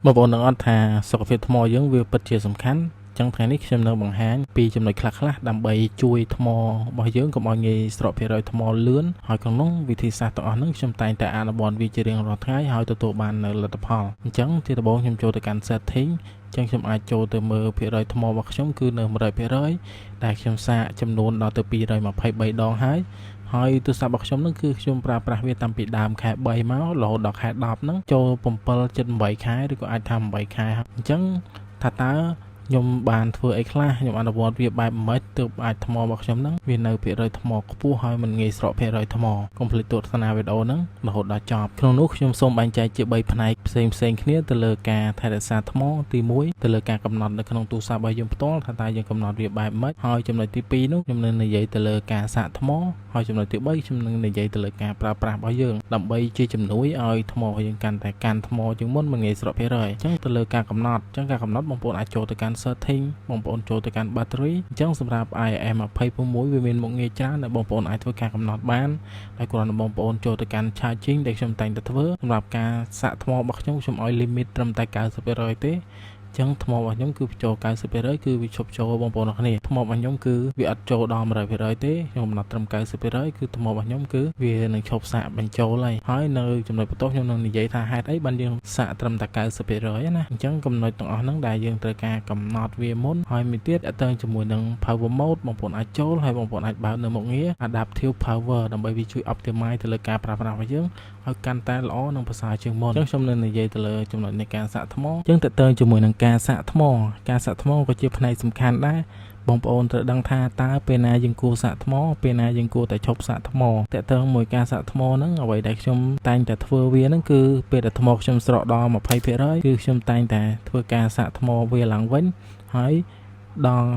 បងប្អូនទាំងអស់ថាសុខភាពថ្មយើងវាពិតជាសំខាន់ចឹងថ្ងៃនេះខ្ញុំនឹងបង្ហាញពីចំណុចខ្លះៗដើម្បីជួយថ្មរបស់យើងកុំឲ្យងាយស្រកភាគរយថ្មលឿនហើយក្នុងនោះវិធីសាស្ត្រទាំងអស់ហ្នឹងខ្ញុំតែងតែអនុវត្តវាជារៀងរាល់ថ្ងៃហើយទទួលបាននូវលទ្ធផលអញ្ចឹងជាដំបូងខ្ញុំចូលទៅកាន់ setting ចឹងខ្ញុំអាចចូលទៅមើលភាគរយថ្មរបស់ខ្ញុំគឺនៅ 100% ដែលខ្ញុំសាកចំនួនដល់ទៅ223ដងហើយទូរស័ព្ទរបស់ខ្ញុំហ្នឹងគឺខ្ញុំប្រើប្រាស់វាតាំងពីដើមខែ3មករហូតដល់ខែ10ហ្នឹងចូល7 ជិត8ខែឬក៏អាចថា8ខែហើយអញ្ចឹងថាតើខ្ញុំបានធ្វើអីខ្លះខ្ញុំអនុវត្តវាបែបម៉េចទើបអាចថ្មរបស់ខ្ញុំហ្នឹងវានៅភាគរយថ្មខ្ពស់ហើយមិនងាយស្រកភាគរយថ្មកុំភ្លេចទស្សនាវីដេអូហ្នឹងរហូតដល់ចប់ក្នុងនោះខ្ញុំសូមបែងចែកជា3ផ្នែកផ្សេងៗគ្នាទៅលើការថែរក្សាថ្មទី1ទៅលើការកំណត់នៅក្នុងទូរស័ព្ទរបស់យើងផ្ទាល់ថាតើយើងកំណត់វាបែបម៉េចហើយចំណុចទី2នោះខ្ញុំនឹងនិយាយទៅលើការសាកថ្មហើយចំណុចទី3ខ្ញុំនឹងនិយាយទៅលើការប្រើប្រាស់របស់យើងដើម្បីជាជំនួយឲ្យថ្មរបស់យើងកាន់តែកាន់ថ្មជាងមុនមិនងាយស្រកភាគរយអញ្ចឹងទៅលើការកំណត់អញ្ចឹងការកំណត់បងប្អូនអាចចូលទៅកាន់ setting បងប្អូនចូលទៅកាន់ battery អញ្ចឹងសម្រាប់ IM26 វាមានមុខងារច្រើនដែលបងប្អូនអាចធ្វើការកំណត់បានហើយគ្រាន់តែបងប្អូនចូលទៅកាន់ charging ដែលខ្ញុំតែងតែធ្វើសម្រាប់ការសាកថ្មរបស់ខ្ញុំឲ្យ limit ត្រឹមតែ 90% ទេចឹងថ្មរបស់ខ្ញុំគឺចូល 90% គឺវាឈប់ចូលបងប្អូនអរគ្នាថ្មរបស់ខ្ញុំគឺវាអត់ចូលដល់ 100% ទេខ្ញុំកំណត់ត្រឹម 90% គឺថ្មរបស់ខ្ញុំគឺវានឹងឈប់សាកបញ្ចូលហើយនៅចំណុចបន្ទាប់ខ្ញុំនឹងនិយាយថាហេតុអីបានយើងសាកត្រឹមតែ 90% ណាអញ្ចឹងចំណុចទាំងអស់ហ្នឹងដែលយើងត្រូវការកំណត់វាមុនហើយមួយទៀតតើជាមួយនឹង power mode បងប្អូនអាចចូលហើយបងប្អូនអាចបើកនៅមុខងារ adaptive power ដើម្បីវាជួយ optimize ទៅលើការប្រើប្រាស់របស់យើងឲ្យកាន់តែល្អនិងប្រសើរជាងមុនអញ្ចឹងខ្ញុំនឹងនិយាយទៅលើចំណុចនៃការសាកថ្មអញ្ចឹងតើជាមួយនឹងការសាកថ្មក៏ជាផ្នែកសំខាន់ដែរបងប្អូនត្រូវដឹងថាតើពេលណាយើងគួរសាកថ្មពេលណាយើងគួរតែឈប់សាកថ្មតើមួយការសាកថ្មហ្នឹងអ្វីដែលខ្ញុំតែងតែធ្វើវាហ្នឹងគឺពេលដែលថ្មខ្ញុំស្រកដល់ 20% គឺខ្ញុំតែងតែធ្វើការសាកថ្មវាឡើងវិញហើយដល់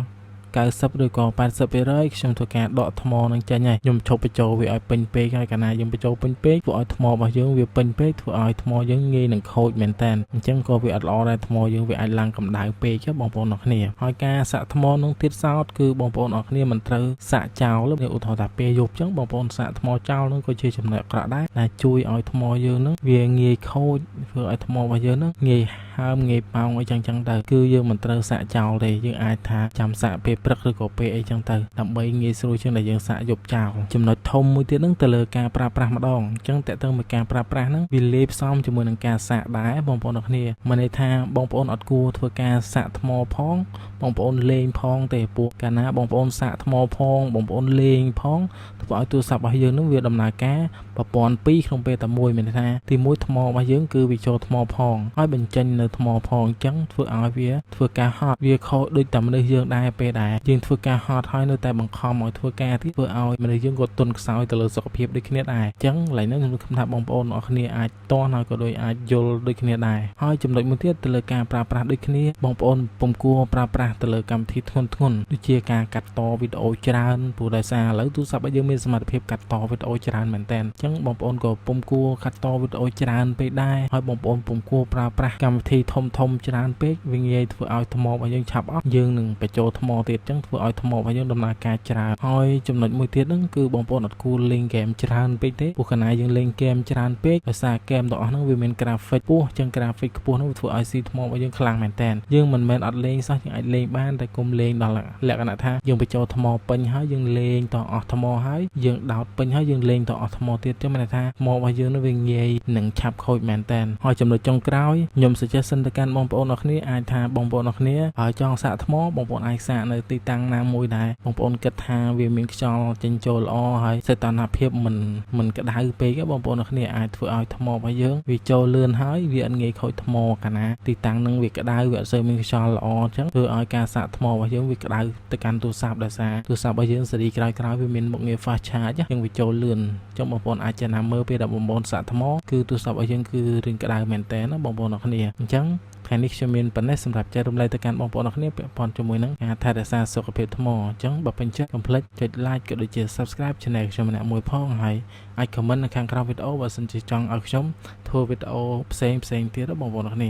90ឬក៏ 80% ខ្ញុំធ្វើការដកថ្មនឹងចេញហើយខ្ញុំឈប់បញ្ចូលវាឲ្យពេញពេកហើយកាលណាយើងបញ្ចូលពេញពេកធ្វើឲ្យថ្មរបស់យើងវាពេញពេកធ្វើឲ្យថ្មយើងងាយនឹងខូចមែនតើអញ្ចឹងក៏វាអត់ល្អដែរថ្មយើងវាអាចឡើងកម្ដៅពេកបងប្អូនអរគ្នាហើយការសាក់ថ្មនឹងទៀតសោតគឺបងប្អូនអរគ្នាមិនត្រូវសាក់ចោលឧទាហរណ៍ថាពេលយប់អញ្ចឹងបងប្អូនសាក់ថ្មចោលនឹងក៏ជាចំណុចអាក្រក់ដែរដែលជួយឲ្យថ្មយើងនឹងវាងាយខូចធ្វើឲ្យថ្មរបស់យើងនឹងងាយហើមងាយប៉ោងអីចឹងទៅគឺយើងមិនត្រូវសាក់ចោលទេយើងអាចថាចាំសាក់ពេលព្រឹកឬក៏ពេលអីចឹងទៅដើម្បីងាយស្រួលជាងដែលយើងសាក់យប់ចោលចំណុចធំមួយទៀតហ្នឹងទៅលើការប្រើប្រាស់ម្ដងអញ្ចឹងតើមួយការប្រើប្រាស់ហ្នឹងវាលាយផ្សំជាមួយនឹងការសាក់ដែរបងប្អូនអរគ្នាមិនន័យថាបងប្អូនអត់គួរធ្វើការសាក់ថ្មផងបងប្អូនលេងផងទេពួកកាលណាបងប្អូនសាក់ថ្មផងបងប្អូនលេងផងធ្វើឲ្យទូរស័ព្ទរបស់យើងហ្នឹងវាដំណើរការប្រព័ន្ធ2ក្នុងពេលតែមួយមានន័យថាទី1ថ្មរបស់យើងគឺវាចូលថ្មផងហើយបញ្ចេញនៅថ្មផងអញ្ចឹងធ្វើឲ្យវាធ្វើការហត់វាខុសដូចតែមនុស្សយើងដែរពេលដែលយើងធ្វើការហត់ហើយនៅតែបង្ខំឲ្យធ្វើការទៀតធ្វើឲ្យមនុស្សយើងក៏ទន់ខ្សោយទៅលើសុខភាពដូចគ្នាដែរអញ្ចឹងឡើយនេះខ្ញុំថាបងប្អូនអរគ្នាអាចតន់ហើយក៏ដូចអាចយល់ដូចគ្នាដែរហើយចំណុចមួយទៀតទៅលើការប្រើប្រាស់ដូចគ្នាបងប្អូនពុំគួរប្រើប្រាស់ទៅលើកម្មវិធីធ្ងន់ដូចជាការកាត់តវីដេអូច្រើនព្រោះដោយសារឥឡូវទូរស័ព្ទរបស់យើងមានសមត្ថភាពកាត់តវីដេអូច្រើនមែនតើអញ្ចឹងបងប្អូនក៏ពុំគួរកាត់តវីដេអូច្រើនពេកដែរហើយបងប្អូនពុំគួរប្រើប្រាស់កម្មវិធីធំច្រើនពេកវាងាយធ្វើឲ្យថ្មរបស់យើងឆាប់អស់យើងនឹងបញ្ចូលថ្មទៀតអញ្ចឹងធ្វើឲ្យថ្មរបស់យើងដំណើរការច្រើនហើយចំណុចមួយទៀតហ្នឹងគឺបងប្អូនអត់គួរលេងហ្គេមច្រើនពេកទេព្រោះកាលណាយើងលេងហ្គេមច្រើនពេកដោយសារហ្គេមទាំងអស់ហ្នឹងវាមាន graphic ខ្ពស់អញ្ចឹង graphic ខ្ពស់ហ្នឹងវាធ្វើឲ្យស៊ីថ្មរបស់យើងខ្លាំងមែនតើយើងមិនមែនអត់លេងសោះយើងអាចលេងបានតែគុំលេងដល់លក្ខណៈថាយើងបញ្ចូលថ្មពេញហើយយើងលេងតអស់ថ្មហើយយើងដោតពេញហើយយើងលេងតអស់ថ្មទៀតចឹងមានន័យថាថ្មរបស់យើងនឹងវាងាយនឹងឆាប់ខូចមែនតើហើយចំណុចចុងក្រោយខ្ញុំ suggestion ទៅកាន់បងប្អូនអរគ្នាអាចថាបងប្អូនអរគ្នាហើយចង់សាកថ្មបងប្អូនអាចសាកនៅទីតាំងណាមួយដែរបងប្អូនគិតថាវាមានខ្យល់ចេញចូលល្អហើយសីតុណ្ហភាពមិនក្តៅពេកបងប្អូនអរគ្នាអាចធ្វើឲ្យថ្មរបស់យើងវាចូលលឿនហើយវាអត់ងាយខូចថ្មកាលណាទីតាំងនឹងវាក្តៅវាអត់សូវមានខ្យល់ល្អអញ្ចឹងធ្វើឲ្យការសាកថ្មរបស់យើងវាក្តៅទៅកាន់ទូរស័ព្ទដោយសារទូរស័ព្ទរបស់យើងស៊េរីក្រោយវាមានមុខងារ fast charge អញ្ចឹងវាចូលលឿនអញ្ចឹងបងប្អូនអាចចំណាំមើលពេលដែលបងប្អូនសាកថ្មគឺទូរស័ព្ទរបស់យើងគឺរៀងក្តៅមែនតើណាបងប្អូនអរគ្នាអញ្ចឹងថ្ងៃនេះខ្ញុំមានប៉ុណ្ណេះសម្រាប់ចែករំលែកទៅកាន់បងប្អូនអរគ្នាពាក់ព័ន្ធជាមួយនឹងការថែរក្សាសុខភាពថ្មអញ្ចឹងបើពេញចិត្តកុំភ្លេចចុច like ក៏ដូចជា subscribe channel ខ្ញុំម្នាក់មួយផងហើយអាច comment នៅខាងក្រោមវីដេអូបើសិនជាចង់ឲ្យខ្ញុំធ្វើវីដេអូផ្សេងទៀតបងប្អូនអរគ្នា